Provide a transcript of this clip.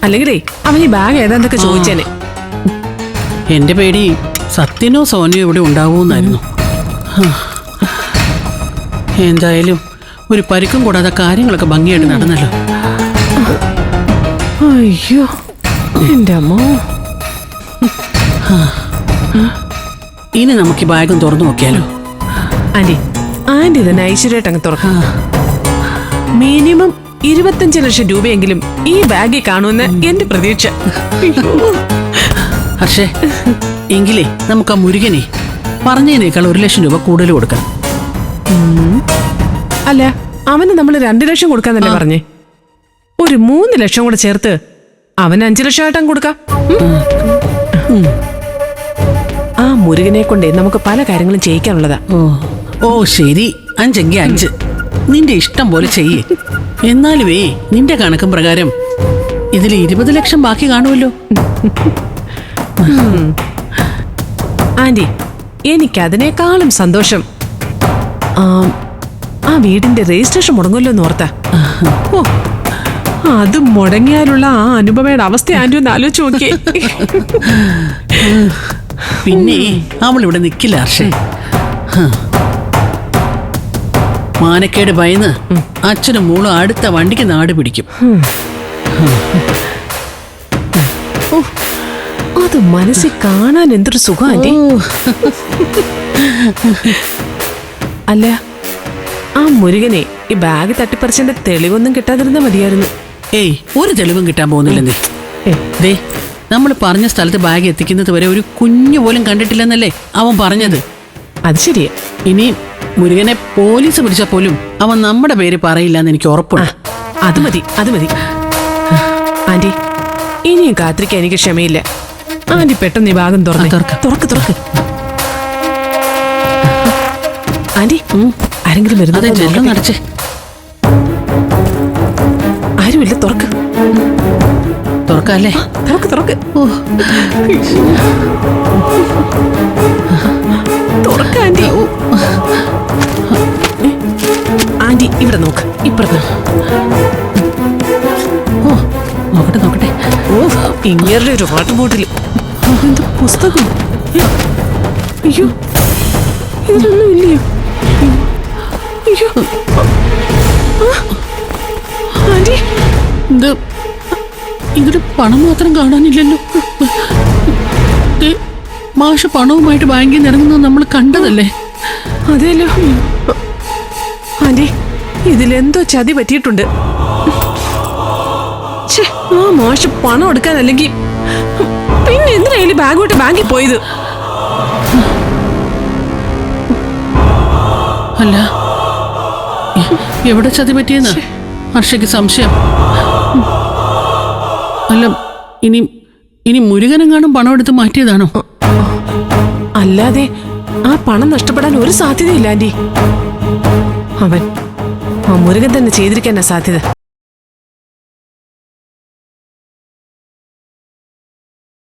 അല്ലെങ്കിലേ അവൻ ഈ ബാഗ് ഏതാണ്ടൊക്കെ ചോദിച്ചേനെ. എന്റെ പേടി സത്യനോ സോനയോ ഇവിടെ ഉണ്ടാവൂന്നായിരുന്നു. എന്തായാലും ഒരു പരിക്കും കൂടാതെ കാര്യങ്ങളൊക്കെ ഭംഗിയായിട്ട് നടന്നല്ലോ. അയ്യോ എന്റെ അമ്മ. ഇനി നമുക്ക് ഈ ബാഗും തുറന്നു നോക്കിയാലോ? ആന്റി തന്നെ ഐശ്വര്യമായിട്ട് അങ്ങ് തുറക്കാം. മിനിമം 25 ലക്ഷം രൂപയെങ്കിലും ഈ ബാഗിൽ കാണുമെന്ന് എന്റെ പ്രതീക്ഷ. പക്ഷേ എങ്കിലേ നമുക്ക് ആ മുരുകനെ പറഞ്ഞതിനേക്കാൾ 1 ലക്ഷം രൂപ കൂടുതൽ കൊടുക്കണം. അല്ല, അവന് നമ്മൾ 2 ലക്ഷം കൊടുക്കാന്നല്ലേ പറഞ്ഞേ? ഒരു 3 ലക്ഷം കൂടെ ചേർത്ത് അവന് 5 ലക്ഷമായിട്ടങ്ങ് കൊടുക്കാം. ആ മുരുകനെ കൊണ്ടേ നമുക്ക് പല കാര്യങ്ങളും ചെയ്യിക്കാനുള്ളതാ. ഓ ശരി, 5 എങ്കിൽ 5. നിന്റെ ഇഷ്ടം പോലെ ചെയ്യേ. എന്നാലുവേ നിന്റെ കണക്കും പ്രകാരം ഇതിൽ 20 ലക്ഷം ബാക്കി കാണുമല്ലോ. ആന്റി, എനിക്കതിനേക്കാളും സന്തോഷം ആ വീടിന്റെ രജിസ്ട്രേഷൻ മുടങ്ങുമല്ലോ എന്ന് ഓർത്താ. ഓ, അത് മുടങ്ങിയാലുള്ള ആ അനുപമയുടെ അവസ്ഥ ആന്റി ഒന്ന് ആലോചിച്ച് നോക്കിയേ. പിന്നെ അവൾ ഇവിടെ നിൽക്കില്ല ഹർഷേ. മാനക്കേട് ഭയന്ന് അച്ഛനും മോളും അടുത്ത വണ്ടിക്ക് നാട് പിടിക്കും. അത് മനസ്സിൽ കാണാൻ എന്തൊരു സുഖം ആന്റി. അല്ല, ആ മുരുകനെ ഈ ബാഗ് തട്ടിപ്പറിച്ചതിന്റെ തെളിവൊന്നും കിട്ടാതിരുന്നാ മതിയായിരുന്നു. ഏയ്, ഒരു തെളിവും കിട്ടാൻ പോകുന്നില്ലെന്നേ. ദേ, നമ്മൾ പറഞ്ഞ സ്ഥലത്ത് ബാഗ് എത്തിക്കുന്നത് വരെ ഒരു കുഞ്ഞു പോലും കണ്ടിട്ടില്ലെന്നല്ലേ അവൻ പറഞ്ഞത്. അത് ശരിയാ. ഇനി മുരുകനെ പോലീസ് പിടിച്ചാൽ പോലും അവൻ നമ്മുടെ പേര് പറയില്ലെന്ന് എനിക്ക് ഉറപ്പുണ്ട്. അത് മതി, അത് മതി. ആന്റി, ഇനിയും കാത്തിരിക്കാൻ എനിക്ക് ക്ഷമയില്ല. ആന്റി പെട്ടെന്ന് ഈ ഭാഗം തുറക്ക്. ആന്റി, ആരെങ്കിലും വരുന്നത് നടച്ചേ. ആരുമില്ല, തുറക്കല്ലേ? തുറക്ക്. ആന്റി, ആന്റി ഇവിടെ നോക്ക്, ഇപ്പുറത്ത്. നോക്കട്ടെ. ഓ, ഇങ്ങേരുടെ ഒരു വാട്ടർ ബോട്ടിൽ. എന്താ പുസ്തകം? അയ്യോ, ഇതിലൊന്നും ഇല്ലയോ? അയ്യോ ആന്റി, ഇതിൽ പണം മാത്രം കാണാനില്ലല്ലോ. മാഷ് പണവുമായിട്ട് ബാങ്കിൽ നിന്ന് ഇറങ്ങുന്നത് നമ്മൾ കണ്ടതല്ലേ? അതെല്ലോ. ആന്റി, ഇതിലെന്തോ ചതി പറ്റിയിട്ടുണ്ട്. ആ മാഷ് പണം എടുക്കാനല്ലെങ്കിൽ പിന്നെ എന്തിനായാലും ബാഗോട്ട് ബാങ്കിൽ പോയത്? അല്ല, എവിടെ ചതി പറ്റിയെന്ന് ഹർഷയ്ക്ക് സംശയം. അല്ല, ഇനി മുരുകനെങ്ങാനും പണം എടുത്ത് മാറ്റിയതാണോ? അല്ലാതെ ആ പണം നഷ്ടപ്പെടാൻ ഒരു സാധ്യതയില്ല ആന്റി. അവൻ ആ മുരുകൻ തന്നെ ചെയ്തിരിക്കാനാ സാധ്യത.